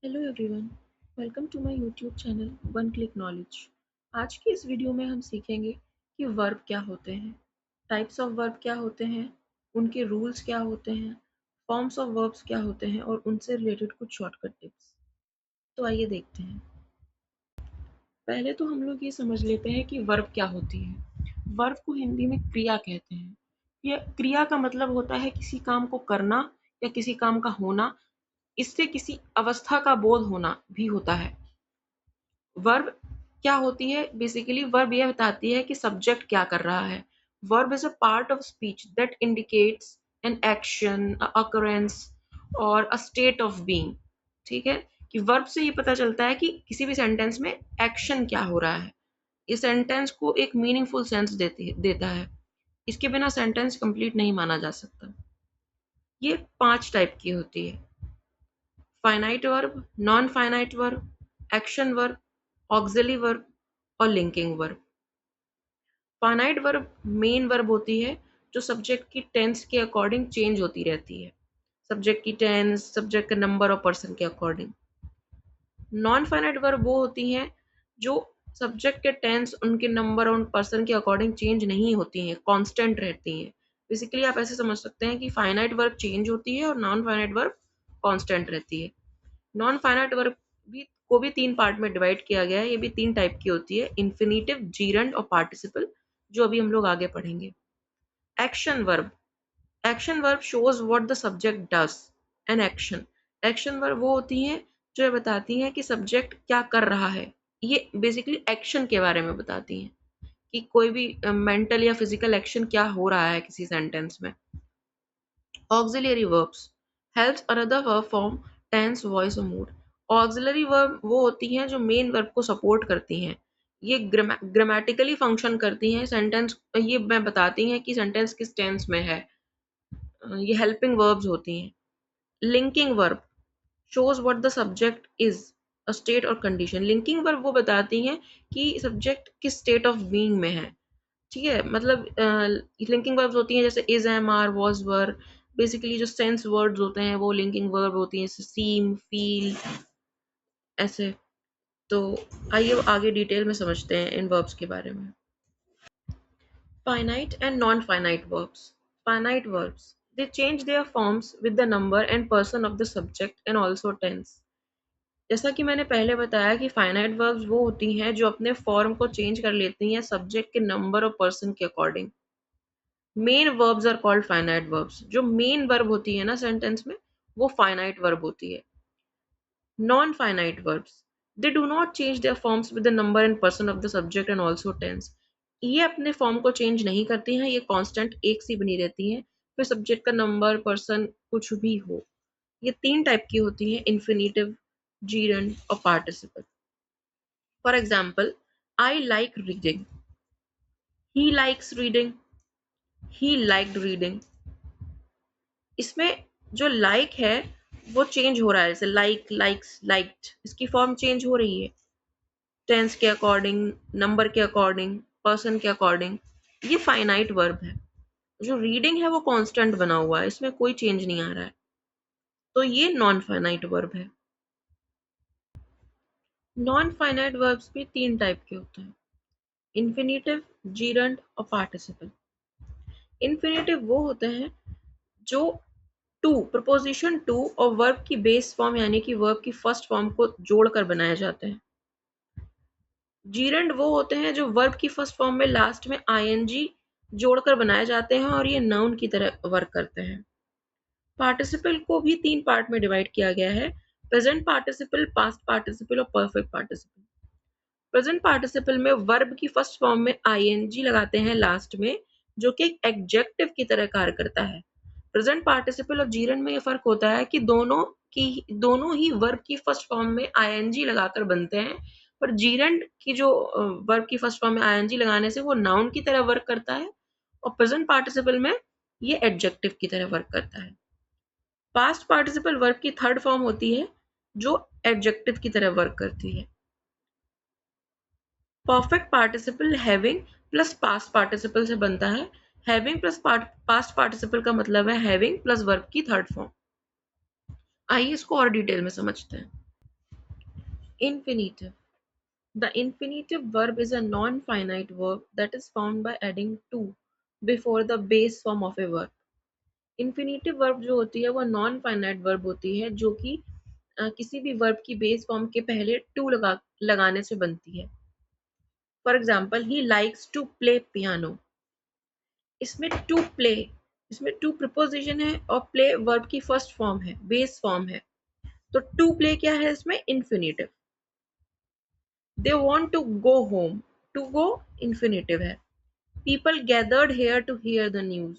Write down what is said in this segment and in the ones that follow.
Hello everyone, welcome to my YouTube channel one click knowledge. आज की इस video में हम सीखेंगे कि वर्ब क्या होते हैं, टाइप्स ऑफ वर्ब क्या होते हैं, उनके रूल्स क्या होते हैं, फॉर्म्स ऑफ वर्ब्स क्या होते हैं और उनसे रिलेटेड कुछ शॉर्टकट टिप्स। तो आइए देखते हैं। पहले तो हम लोग ये समझ लेते हैं कि वर्ब क्या होती है। वर्ब को हिंदी में क्रिया कहते हैं। यह क्रिया का मतलब होता है किसी काम को करना या किसी काम का होना। इससे किसी अवस्था का बोध होना भी होता है। वर्ब क्या होती है? बेसिकली वर्ब यह बताती है कि सब्जेक्ट क्या कर रहा है। Verb is a part of speech that indicates an action, occurrence और अ स्टेट ऑफ बीइंग। ठीक है, कि वर्ब से ये पता चलता है कि किसी भी सेंटेंस में एक्शन क्या हो रहा है। इस सेंटेंस को एक मीनिंगफुल सेंस देता है। इसके बिना सेंटेंस कंप्लीट नहीं माना जा सकता। ये 5 टाइप की होती है: finite verb, non finite verb, action verb, auxiliary verb और linking verb. Finite verb main verb होती है जो सब्जेक्ट की टेंस के अकॉर्डिंग चेंज होती रहती है। सब्जेक्ट की टेंस, सब्जेक्ट का नंबर और पर्सन के अकॉर्डिंग। नॉन फाइनाइट वर्ब वो होती हैं जो सब्जेक्ट के टेंस, उनके नंबर और उन पर्सन के अकॉर्डिंग चेंज नहीं होती हैं, कांस्टेंट रहती हैं। बेसिकली आप ऐसे समझ सकते हैं कि फाइनाइट वर्ब चेंज होती है और नॉन फाइनाइट वर्ब कांस्टेंट रहती है। नॉन फाइनाइट वर्ब भी 3 पार्ट में डिवाइड किया गया है। ये भी 3 टाइप की होती है: इन्फिनिटिव, जीरंड और पार्टिसिपल, जो अभी हम लोग आगे पढ़ेंगे। Action verb. Action verb shows what the subject does an action. Action verb वो होती हैं जो ये बताती हैं कि सब्जेक्ट क्या कर रहा है। ये बेसिकली एक्शन के बारे में बताती हैं कि कोई भी मेंटल या फिजिकल एक्शन क्या हो रहा है किसी सेंटेंस में। Auxiliary verbs helps another verb form tense, voice और मूड। ऑक्सिलरी वर्ब वो होती हैं जो मेन वर्ब को सपोर्ट करती हैं। ये ग्रामेटिकली फंक्शन करती हैं। सेंटेंस ये मैं बताती हैं कि सेंटेंस किस टेंस में है। ये हेल्पिंग वर्ब्स होती हैं। Linking verb shows what the subject is, a state और कंडीशन। लिंकिंग वर्ब वो बताती हैं कि सब्जेक्ट किस स्टेट ऑफ बीइंग में है। ठीक है, मतलब लिंकिंग वर्ब्स होती हैं जैसे is, am, are, was, were. Basically जो सेंस वर्ड्स होते हैं वो लिंकिंग वर्ब होती हैं, जैसे सीम, फील, ऐसे। तो आइए आगे डिटेल में समझते हैं इन वर्ब्स के बारे में। Finite and non-finite verbs. Finite verbs. They change their forms with the number and person of the subject and also tense. जैसा कि मैंने पहले बताया कि फाइनाइट वर्ब्स वो होती हैं जो अपने फॉर्म को चेंज कर लेती हैं सब्जेक्ट के नंबर और पर्सन के according. Main verbs are called finite verbs. जो मेन वर्ब होती है ना सेंटेंस में, वो फाइनाइट वर्ब होती है। Non finite verbs, they do not change their forms with the number and person of the subject and also tense. ये अपने फॉर्म को चेंज नहीं करती हैं, ये कांस्टेंट एक सी बनी रहती हैं, फिर सब्जेक्ट का नंबर, पर्सन कुछ भी हो। ये 3 टाइप की होती हैं: इन्फिनिटिव, जीरंड और participle. For example, I like reading, he likes reading, he liked reading. इसमें जो लाइक है वो चेंज हो रहा है, जैसे लाइक, लाइक्स, लाइक्ड, इसकी फॉर्म चेंज हो रही है टेंस के अकॉर्डिंग, नंबर के अकॉर्डिंग, पर्सन के अकॉर्डिंग। ये फाइनाइट वर्ब है। जो रीडिंग है वो कांस्टेंट बना हुआ है, इसमें कोई चेंज नहीं आ रहा है। तो ये नॉन फाइनाइट वर्ब है। नॉन फाइनाइट वर्ब्स भी 3 टाइप के होते हैं: इन्फिनिटिव, जीरंड और पार्टिसिपल। इन्फिनिटिव वो होते हैं जो टू, प्रपोजिशन टू और वर्ब की बेस फॉर्म यानी कि वर्ब की फर्स्ट फॉर्म को जोड़कर बनाए जाते हैं। जीरेंड वो होते हैं जो वर्ब की फर्स्ट फॉर्म में लास्ट में आईएनजी जोड़कर बनाए जाते हैं और ये नाउन की तरह वर्क करते हैं। पार्टिसिपल को भी 3 पार्ट में डिवाइड किया गया है: प्रेजेंट पार्टिसिपल, पास्ट पार्टिसिपल और परफेक्ट पार्टिसिपल। प्रेजेंट पार्टिसिपल में वर्ब की फर्स्ट फॉर्म में आईएनजी लगाते हैं लास्ट में, जो कि एक एडजेक्टिव की तरह कार्य करता है। प्रेजेंट पार्टिसिपल और जीरेंड में ये फर्क होता है कि दोनों ही वर्ब की फर्स्ट फॉर्म में आईएनजी लगाकर बनते हैं, पर जीरेंड की जो वर्ब की फर्स्ट फॉर्म में आईएनजी लगाने से वो नाउन की तरह वर्क करता है और प्रेजेंट पार्टिसिपल में ये एडजेक्टिव की तरह वर्क करता है। पास्ट पार्टिसिपल वर्ब की थर्ड फॉर्म होती है जो एडजेक्टिव की तरह वर्क करती है। Perfect participle having plus past participle से बनता है। हैविंग प्लस पास्ट पार्टिसिपल का मतलब है हैविंग प्लस वर्ब की थर्ड फॉर्म। आइए इसको और डिटेल में समझते हैं। Infinitive. The infinitive verb is a non-finite verb that is found by adding to before the base form of a verb. Infinitive verb जो होती है वो नॉन फाइनाइट वर्ब होती है जो कि किसी भी वर्ब की बेस फॉर्म के पहले टू लगाने से बनती है। For example, he likes to play piano. इसमें टू प्ले, इसमें टू प्रिपोजिशन है और प्ले वर्ब की फर्स्ट फॉर्म है, बेस फॉर्म है। तो टू प्ले क्या है इसमें? Infinitive. They want to go home, to go infinitive है। People gathered here to hear the news,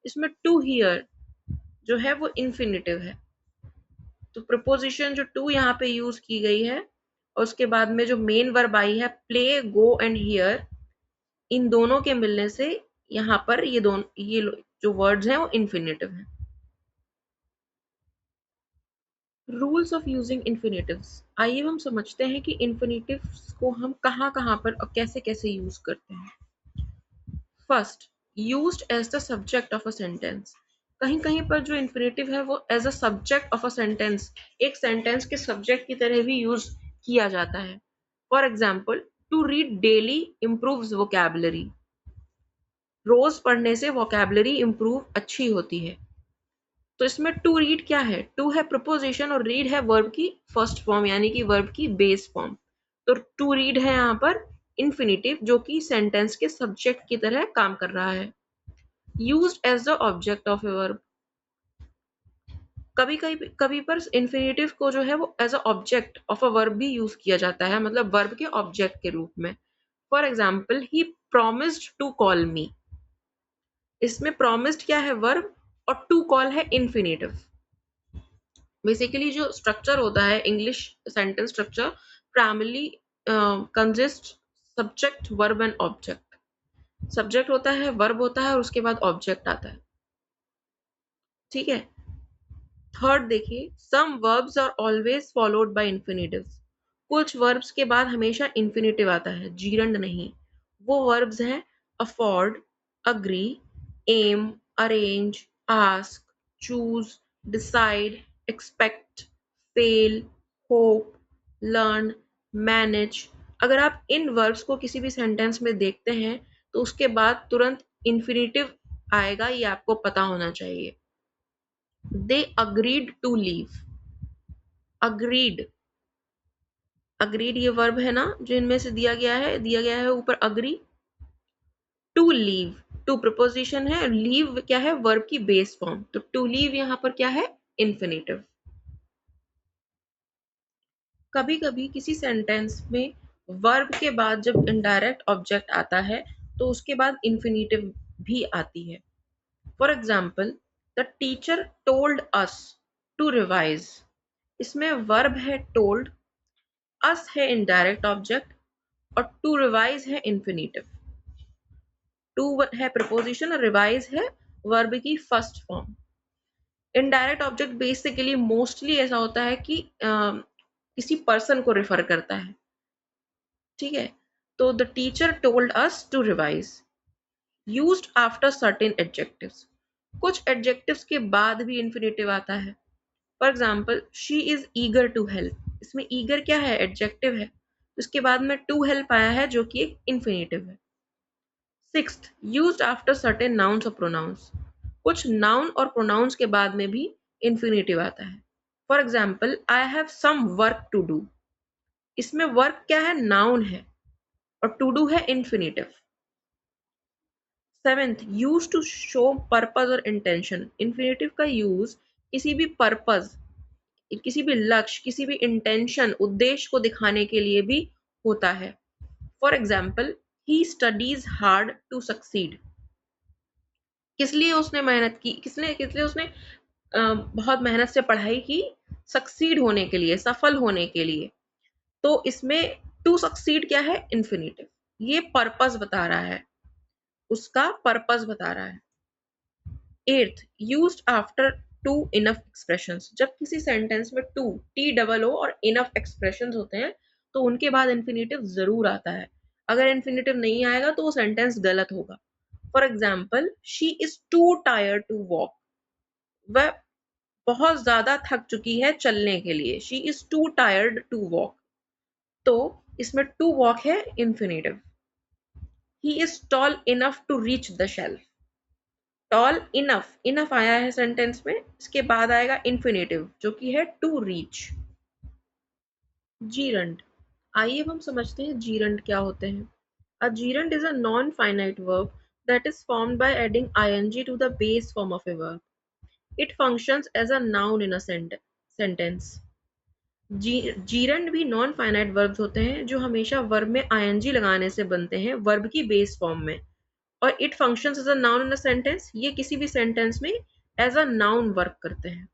इसमें टू हियर जो है वो इन्फिनेटिव है। तो प्रपोजिशन जो टू यहाँ पे यूज की गई है और उसके बाद में जो मेन वर्ब आई है प्ले, गो एंड हियर, इन दोनों के मिलने से यहाँ पर ये जो वर्ड्स हैं वो इन्फिनेटिव हैं। Rules of using infinitives. आइए हम समझते हैं कि इन्फिनेटिव्स को हम कहाँ कहाँ पर और कैसे कैसे यूज करते हैं। First, used as the subject of a sentence. कहीं कहीं पर जो इन्फिनेटिव है वो as a subject of a sentence, एक सेंटेंस के सब्जेक्ट की तरह भी यूज किया जाता है। For example, to read daily improves vocabulary. रोज पढ़ने से वोकैबुलरी इम्प्रूव अच्छी होती है। तो इसमें टू रीड क्या है? टू है प्रपोजिशन और रीड है वर्ब की फर्स्ट फॉर्म यानी कि वर्ब की बेस फॉर्म। तो टू रीड है यहाँ पर इन्फिनेटिव जो कि सेंटेंस के सब्जेक्ट की तरह काम कर रहा है। Used as the object of a verb. कभी कभी कभी पर इन्फिनेटिव को जो है वो as a object of a verb भी यूज किया जाता है, मतलब वर्ब के ऑब्जेक्ट के रूप में। For example, he promised to call me. इसमें प्रोमिस्ड क्या है? वर्ब, और टू कॉल है इन्फिनेटिव। बेसिकली जो स्ट्रक्चर होता है English sentence structure primarily consist subject, verb and object. Subject होता है, वर्ब होता है और उसके बाद ऑब्जेक्ट आता है। ठीक है। थर्ड देखिए, some verbs are always followed by infinitives. कुछ वर्ब्स के बाद हमेशा इन्फिनेटिव आता है, जीरंड नहीं। वो वर्ब्स हैं afford, agree, aim, arrange, ask, choose, decide, expect, fail, hope, learn, manage. अगर आप इन वर्ब्स को किसी भी सेंटेंस में देखते हैं तो उसके बाद तुरंत इन्फिनेटिव आएगा, ये आपको पता होना चाहिए। They agreed to leave. Agreed. Agreed ये वर्ब है ना जो इनमें से दिया गया है ऊपर agree। To leave, to preposition है, leave क्या है? वर्ब की बेस फॉर्म। तो to leave यहाँ पर क्या है? इन्फिनेटिव। कभी कभी किसी सेंटेंस में वर्ब के बाद जब इनडायरेक्ट ऑब्जेक्ट आता है तो उसके बाद इन्फिनेटिव भी आती है। For example, the teacher told us to revise. इसमें वर्ब है टोल्ड, अस है इनडायरेक्ट ऑब्जेक्ट और टू रिवाइज है इन्फिनेटिव। टू है प्रपोजिशन और रिवाइज है वर्ब की first form. Indirect object basically mostly ऐसा होता है कि किसी पर्सन को रिफर करता है। ठीक है। तो the teacher told us to revise, used after certain adjectives. कुछ एडजेक्टिव्स के बाद भी इन्फिनेटिव आता है। For example, she is eager to help. इसमें ईगर क्या है? एडजेक्टिव है। उसके बाद में टू हेल्प आया है जो कि एक इन्फिनेटिव है। Sixth, used after certain nouns और प्रोनाउंस। कुछ नाउन और प्रोनाउंस के बाद में भी इन्फिनेटिव आता है। For example, I have some work to do. इसमें वर्क क्या है? नाउन है और टू डू है infinitive. Seventh, use to show purpose और इंटेंशन। इन्फिनेटिव का यूज किसी भी पर्पज, किसी भी लक्ष्य, किसी भी इंटेंशन, उद्देश्य को दिखाने के लिए भी होता है। For example, he studies hard to succeed. किस लिए उसने मेहनत की? किस लिए उसने बहुत मेहनत से पढ़ाई की? सक्सीड होने के लिए, सफल होने के लिए। तो इसमें टू सक्सीड क्या है? इन्फिनेटिव। ये पर्पस बता रहा है, उसका पर्पस बता रहा है। Eighth, used after two enough expressions. जब किसी सेंटेंस में टू, टी डबल ओ और इनफ एक्सप्रेशंस होते हैं तो उनके बाद इन्फिनेटिव जरूर आता है। अगर इन्फिनेटिव नहीं आएगा तो वो सेंटेंस गलत होगा। For example, she is too tired to walk. वह बहुत ज्यादा थक चुकी है चलने के लिए। She is too tired to walk. तो इसमें टू वॉक है infinitive. He is tall enough to reach the shelf. Tall enough, enough आया है सेंटेंस में, इसके बाद आएगा इंफिनिटिव जो कि है टू रीच। जीरंड, आइए अब हम समझते हैं जीरंड क्या होते हैं। A gerund is a non-finite verb that is formed by adding ing to the base form of a verb. It functions as a noun in a sentence. Gerund भी non finite verbs होते हैं जो हमेशा verb में ing लगाने से बनते हैं वर्ब की बेस फॉर्म में, और it functions as a noun in a sentence, ये किसी भी सेंटेंस में एज अ नाउन वर्क करते हैं।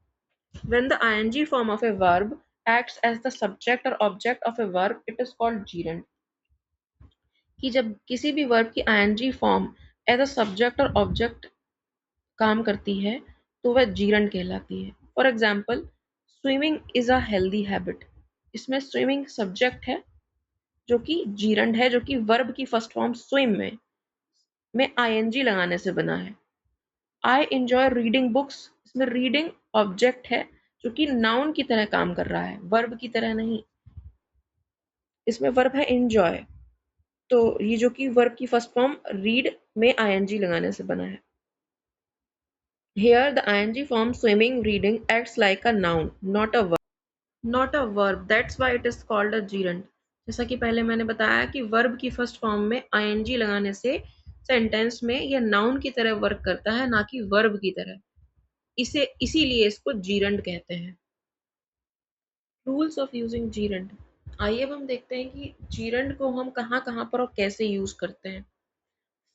When the ing form of a verb acts as the subject or object of a verb, it is called gerund. कि जब किसी भी वर्ब की ing form as a subject और object काम करती है तो वह जीरंड कहलाती है। For example, swimming is a healthy habit. इसमें स्विमिंग सब्जेक्ट है जो कि जीरंड है, जो कि वर्ब की फर्स्ट फॉर्म स्विम में ing लगाने से बना है। आई एंजॉय रीडिंग बुक्स, इसमें रीडिंग ऑब्जेक्ट है जो कि नाउन की तरह काम कर रहा है, वर्ब की तरह नहीं। इसमें वर्ब है एंजॉय, तो ये जो कि वर्ब की फर्स्ट फॉर्म रीड में ing लगाने से बना है। Here the ing form swimming reading acts like a noun, not a verb. Not a verb. That's why it is called a gerund. जैसा कि पहले मैंने बताया कि वर्ब की फर्स्ट फॉर्म में ing लगाने से सेंटेंस में यह नाउन की तरह वर्क करता है, ना कि वर्ब की तरह। इसीलिए इसको जीरंड कहते हैं। रूल्स ऑफ यूजिंग जीरंड, आइए अब हम देखते हैं कि जीरंड को हम कहाँ कहाँ पर और कैसे यूज करते हैं।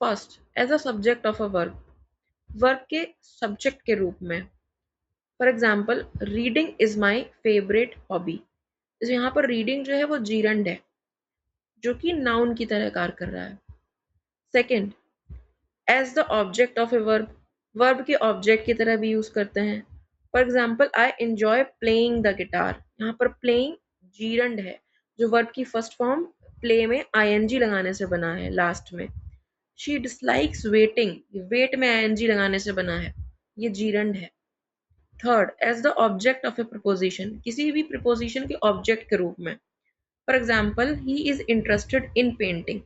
First, as a subject of a verb, verb के सब्जेक्ट के रूप में। For example, reading is my favourite hobby. यहाँ पर रीडिंग जो है वो जीरंड है जो कि नाउन की तरह कार्य कर रहा है। Second, as the object of a verb, verb के ऑब्जेक्ट की तरह भी यूज करते हैं। For example, I enjoy playing the guitar. यहाँ पर प्लेइंग जीरंड है जो वर्ब की फर्स्ट फॉर्म प्ले में ing लगाने से बना है लास्ट में। शी डिसलाइक्स वेटिंग, वेट में ing लगाने से बना है, ये जीरंड है। Third, as the object of a preposition, किसी भी प्रपोजिशन के ऑब्जेक्ट के रूप में। For example, he is interested in painting,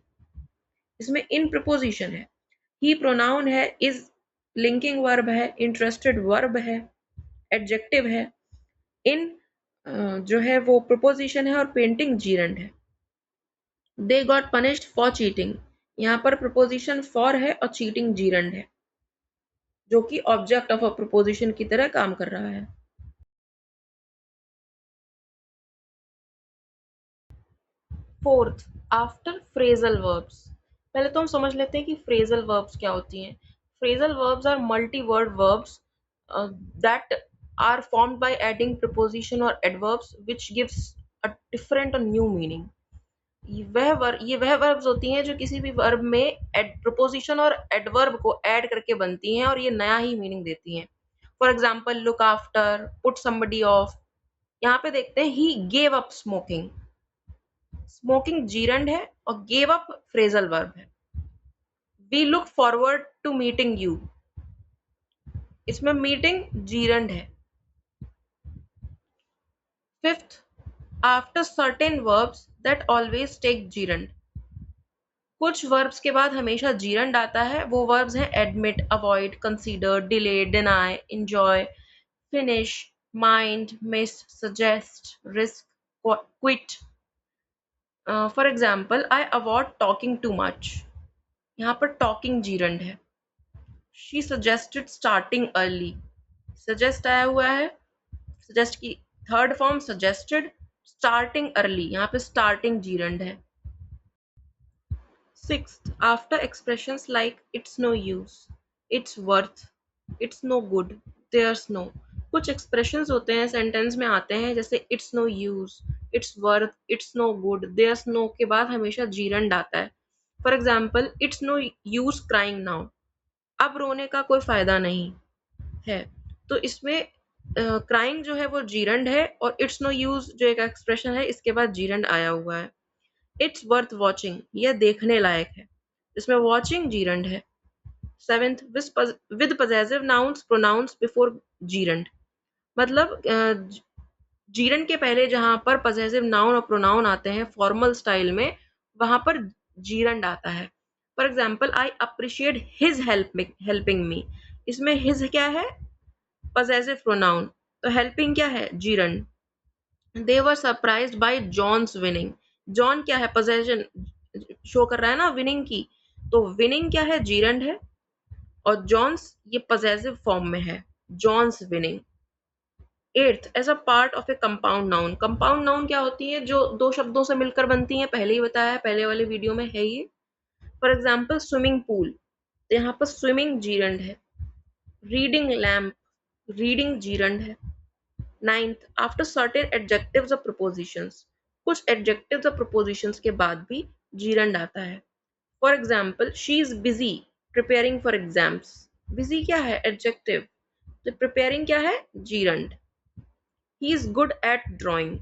इसमें इन प्रपोजिशन है। ही प्रोनाउन है, इज लिंकिंग वर्ब है, इंटरेस्टेड वर्ब है, एडजेक्टिव है। इन जो है वो प्रपोजिशन है और पेंटिंग जीरंड है। They got punished for cheating, यहाँ पर प्रपोजिशन फॉर है और चीटिंग जीरंड है जो कि ऑब्जेक्ट ऑफ अ प्रपोजिशन की तरह काम कर रहा है। Fourth, after phrasal verbs. पहले तो हम समझ लेते हैं कि फ्रेजल वर्ब्स क्या होती हैं। Phrasal verbs are multi word verbs that are formed by adding preposition और adverbs which gives a different or new meaning. ये वह वर्ब्स होती हैं जो किसी भी वर्ब में प्रपोजिशन और एडवर्ब को ऐड करके बनती हैं और ये नया ही मीनिंग देती हैं। For example, look after, put somebody off. यहाँ पे देखते हैं, he gave up smoking, smoking gerund है और गेव अप फ्रेजल वर्ब है। We look forward to meeting you, इसमें मीटिंग जीरंड है। Fifth, after certain verbs that always take gerund, कुछ वर्ब्स के बाद हमेशा जीरंड आता है। वो वर्ब्स हैं admit, avoid, consider, delay, deny, enjoy, finish, mind, miss, suggest, risk, quit. For example, I avoid talking too much, यहाँ पर टॉकिंग जीरंड है। She suggested starting early, suggest आया हुआ है, सजेस्ट की third form suggested, starting early, यहाँ पे starting gerund है। Sixth, after expressions like it's no use, it's worth, it's no good, there's no, कुछ expressions होते हैं सेंटेंस में आते हैं जैसे it's no use, it's worth, it's no good, there's no के बाद हमेशा जीरंड आता है। For example, it's no use crying now, अब रोने का कोई फायदा नहीं है। तो इसमें क्राइंग जो है वो जीरंड है और इट्स नो यूज जो एक एक्सप्रेशन है इसके बाद जीरंड आया हुआ है। इट्स वर्थ वॉचिंग, यह देखने लायक है, इसमें वॉचिंग जीरंड है। Seventh, with possessive nouns pronouns before gerund, मतलब जीरंड के पहले जहां पर पजेसिव नाउन और प्रोनाउन आते हैं फॉर्मल स्टाइल में, वहां पर जीरंड आता है। For example, I appreciate his helping me, इसमें हिज क्या है? पजेसिव प्रोनाउन, तो हेल्पिंग क्या है? Gerund. They were surprised by John's winning, John क्या है? पोजेशन शो कर रहा है ना विनिंग की, तो विनिंग क्या है? जीरंड है, और जॉन्स ये पजेसिव फॉर्म में है, John's winning. Eighth, as a part of a compound noun, compound noun क्या होती है? जो दो शब्दों से मिलकर बनती है, पहले ही बताया है, पहले वाले वीडियो में है ये। फॉर एग्जाम्पल, स्विमिंग पूल, तो यहाँ पर स्विमिंग जीरंड है। रीडिंग लैम्प, रीडिंग जीरंड है। नाइन्थ, आफ्टर सर्टेन एडजेक्टिव्स और प्रपोजिशंस, कुछ एडजेक्टिव्स और प्रपोजिशंस के बाद भी जीरंड आता है। For example, she is busy preparing for exams, busy क्या है? एडजेक्टिव, तो प्रिपेयरिंग क्या है? Gerund. He is good at drawing,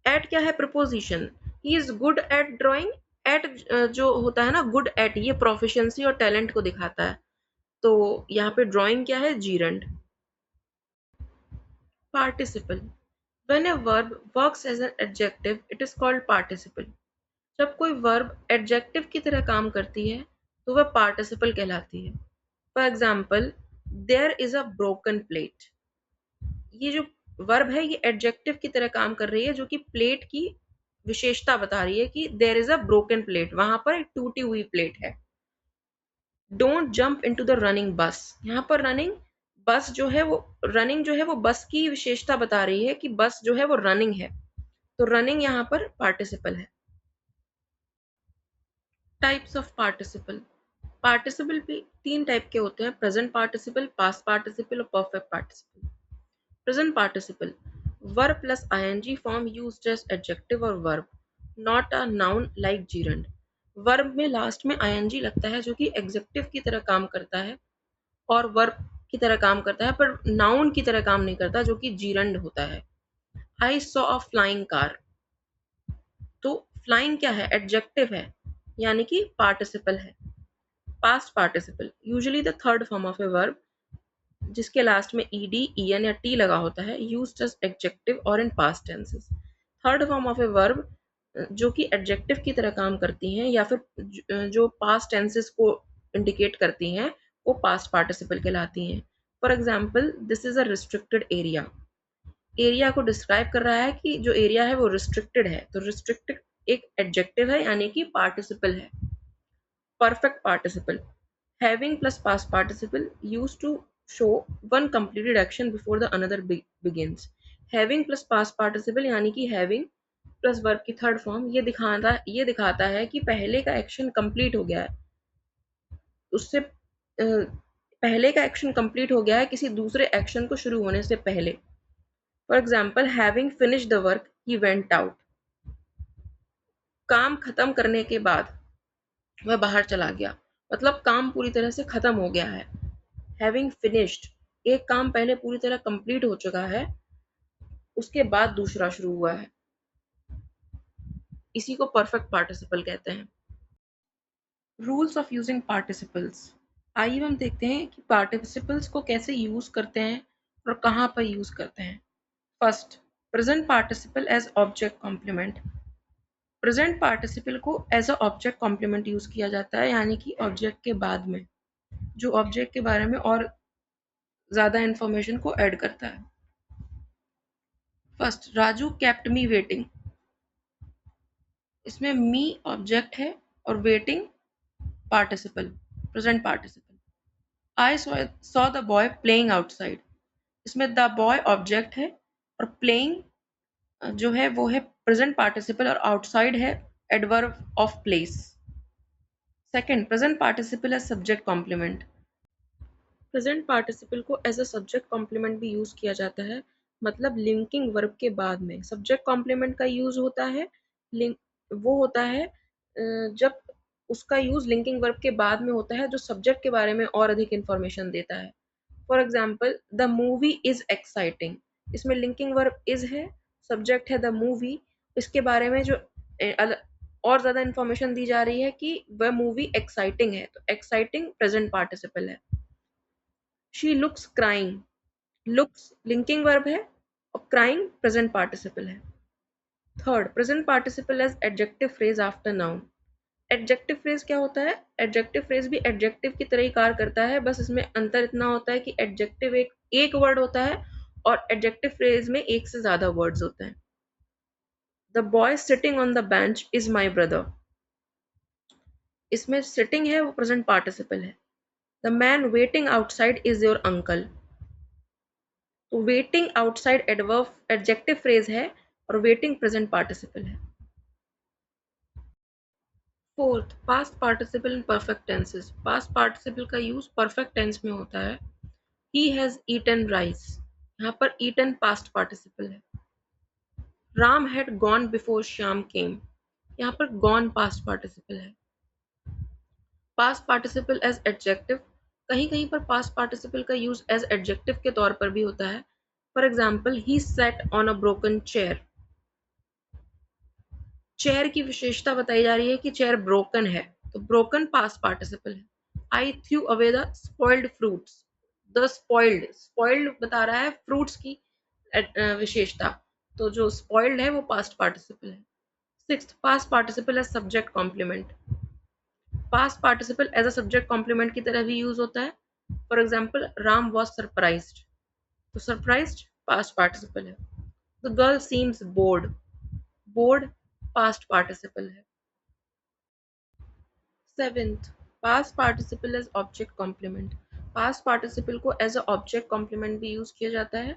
at क्या है? Preposition, he is good at drawing, at जो होता है ना गुड एट, ये प्रोफिशिएंसी और टैलेंट को दिखाता है, तो यहाँ पे ड्राइंग क्या है? Gerund. Participle, when a verb works as an adjective it is called participle, जब कोई वर्ब एडजेक्टिव की तरह काम करती है तो वह पार्टिसिपल कहलाती है। For example, there is a broken plate, ये जो वर्ब है ये एडजेक्टिव की तरह काम कर रही है, जो कि प्लेट की विशेषता बता रही है कि there is a broken plate, वहां पर एक टूटी हुई प्लेट है। Don't jump into the running bus, यहाँ पर रनिंग बस जो है वो, रनिंग जो है वो बस की विशेषता बता रही है कि बस जो है वो रनिंग है, तो रनिंग यहाँ पर पार्टिसिपल है। टाइप्स ऑफ पार्टिसिपल, पार्टिसिपल भी तीन टाइप के होते हैं, प्रेजेंट पार्टिसिपल, पास्ट पार्टिसिपल और perfect participle. Present participle, verb plus ing form used as adjective or verb, not a noun like gerund। verb में लास्ट में ing लगता है जो कि एग्जेक्टिव की तरह काम करता है और verb की तरह काम करता है, पर नाउन की तरह काम नहीं करता जो कि gerund होता है। I saw a flying car, तो flying क्या है? एडजेक्टिव है, यानी कि पार्टिसिपल है। Past participle, usually the third form of a verb जिसके लास्ट में ed, en या t लगा होता है, यूज्ड एज एडजेक्टिव और in past tenses. Third form of a verb जो कि एडजेक्टिव की तरह काम करती हैं या फिर जो पास्ट टेंसेस को इंडिकेट करती हैं, वो पास्ट पार्टिसिपल कहलाती हैं। For example, this is a restricted area, area को डिस्क्राइब कर रहा है कि जो एरिया है वो रिस्ट्रिक्टेड है, तो रिस्ट्रिक्टेड एक एडजेक्टिव है यानी कि पार्टिसिपल है। Perfect participle, having plus past participle used to show one completed action before the another begins। having plus past participle यानी कि having plus verb की थर्ड फॉर्म ये दिखाता है कि पहले का एक्शन कंप्लीट हो गया है, उससे पहले का एक्शन कंप्लीट हो गया है किसी दूसरे एक्शन को शुरू होने से पहले। For example, having finish the work he went out, काम खत्म करने के बाद वह बाहर चला गया, मतलब काम पूरी तरह से खत्म हो गया है। हैविंग फिनिश्ड, एक काम पहले पूरी तरह कंप्लीट हो चुका है, उसके बाद दूसरा शुरू हुआ है, इसी को परफेक्ट पार्टिसिपल कहते हैं। रूल्स ऑफ यूजिंग पार्टिसिपल्स, आइए हम देखते हैं कि पार्टिसिपल्स को कैसे यूज करते हैं और कहाँ पर यूज करते हैं। First, present participle as object complement, present participle को as a object complement use किया जाता है, यानी कि ऑब्जेक्ट के बाद में, जो ऑब्जेक्ट के बारे में और ज्यादा इंफॉर्मेशन को ऐड करता है। First, Raju kept me waiting, इसमें मी ऑब्जेक्ट है और waiting participle, present participle. I saw the boy playing outside, इसमें द बॉय ऑब्जेक्ट है और प्लेइंग जो है वो है प्रेजेंट पार्टिसिपल और आउटसाइड है adverb of place. Second, present participle as subject complement, present participle को एज अ सब्जेक्ट कॉम्प्लीमेंट भी यूज किया जाता है, मतलब लिंकिंग वर्ब के बाद में सब्जेक्ट कॉम्प्लीमेंट का यूज होता है। लिंक वो होता है जब उसका यूज लिंकिंग वर्ब के बाद में होता है जो सब्जेक्ट के बारे में और अधिक इंफॉर्मेशन देता है। For example, the movie is exciting, इसमें लिंकिंग वर्ब इज है, सब्जेक्ट है द मूवी, इसके बारे में जो और ज्यादा इंफॉर्मेशन दी जा रही है कि वह मूवी एक्साइटिंग है, तो एक्साइटिंग प्रेजेंट पार्टिसिपल है। She looks crying, looks linking verb है और क्राइंग प्रेजेंट पार्टिसिपल है। Third, present participle as adjective phrase after noun. Adjective phrase क्या होता है? एडजेक्टिव फ्रेज भी एडजेक्टिव की तरह ही कार्य करता है, बस इसमें अंतर इतना होता है कि एडजेक्टिव एक वर्ड होता है और एडजेक्टिव फ्रेज में एक से ज्यादा वर्ड्स होते हैं। The boy sitting on the bench is my brother. इसमें सिटिंग है वो प्रेजेंट पार्टिसिपल है। The man waiting outside is your uncle. तो waiting outside adverb adjective phrase है और वेटिंग प्रेजेंट पार्टिसिपल है। Fourth, past participle in perfect tenses. Past participle का use perfect tense में होता है। ही हैज ईटन राइस, यहाँ पर ईटन पास्ट पार्टिसिपल है। Ram had gone before Shyam came, यहाँ पर गॉन पास्ट पार्टिसिपल है। पास्ट पार्टिसिपल एज एडजेक्टिव, कहीं कहीं पर पास्ट पार्टिसिपल का यूज एज एडजेक्टिव के तौर पर भी होता है। For example, he sat on a broken chair. Chair की विशेषता बताई जा रही है कि चेयर ब्रोकन है, तो ब्रोकन पास्ट पार्टिसिपल है। I threw away the spoiled fruits. The spoiled, spoiled बता रहा है फ्रूट्स की विशेषता, तो जो स्पॉइल्ड है वो पास्ट पार्टिसिपल है। Sixth, past participle as subject complement. Past participle as a subject complement की तरह भी यूज होता है। For example, Ram was surprised, तो सरप्राइज्ड पास्ट पार्टिसिपल है। The girl seems bored, bored past participle है। Seventh, past participle as object complement. Past participle को as a object complement भी यूज किया जाता है।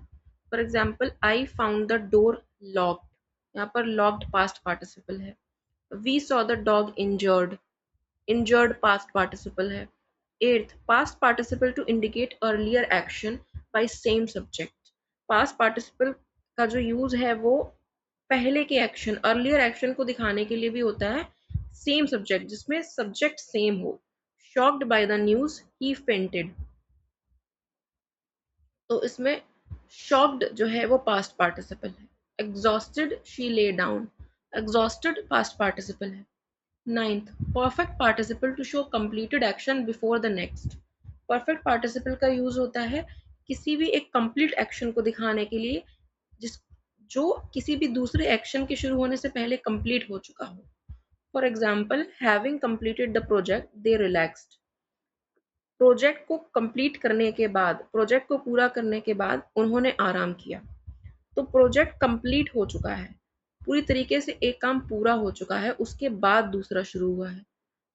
For example, I found the door locked, यहाँ पर लॉक्ड पास्ट पार्टिसिपल है। We saw the dog injured, injured past participle है। Eighth, past participle to indicate earlier action by same subject. Past participle का जो use है वो पहले के एक्शन, अर्लियर एक्शन को दिखाने के लिए भी होता है। सेम सब्जेक्ट, जिसमें सब्जेक्ट सेम हो। Shocked by the news he fainted, तो इसमें शॉक्ड जो है वो पास्ट पार्टिसिपल है। Exhausted she lay down, exhausted past participle है। Ninth, perfect participle to show completed action before the next. Perfect participle का यूज होता है किसी भी एक कंप्लीट एक्शन को दिखाने के लिए जिस जो किसी भी दूसरे एक्शन के शुरू होने से पहले कंप्लीट हो चुका हो। For example, having completed the project they relaxed. Project को कंप्लीट करने के बाद, प्रोजेक्ट को पूरा करने के बाद उन्होंने आराम किया। तो प्रोजेक्ट कंप्लीट हो चुका है, पूरी तरीके से एक काम पूरा हो चुका है, उसके बाद दूसरा शुरू हुआ है,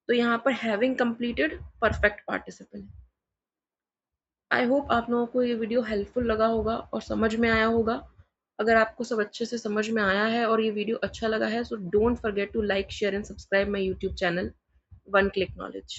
तो यहाँ पर हैविंग कंप्लीटेड परफेक्ट पार्टिसिपल है। आई होप आप लोगों को ये वीडियो हेल्पफुल लगा होगा और समझ में आया होगा। अगर आपको सब अच्छे से समझ में आया है और ये वीडियो अच्छा लगा है, so don't forget to like, share and subscribe my YouTube channel one click knowledge.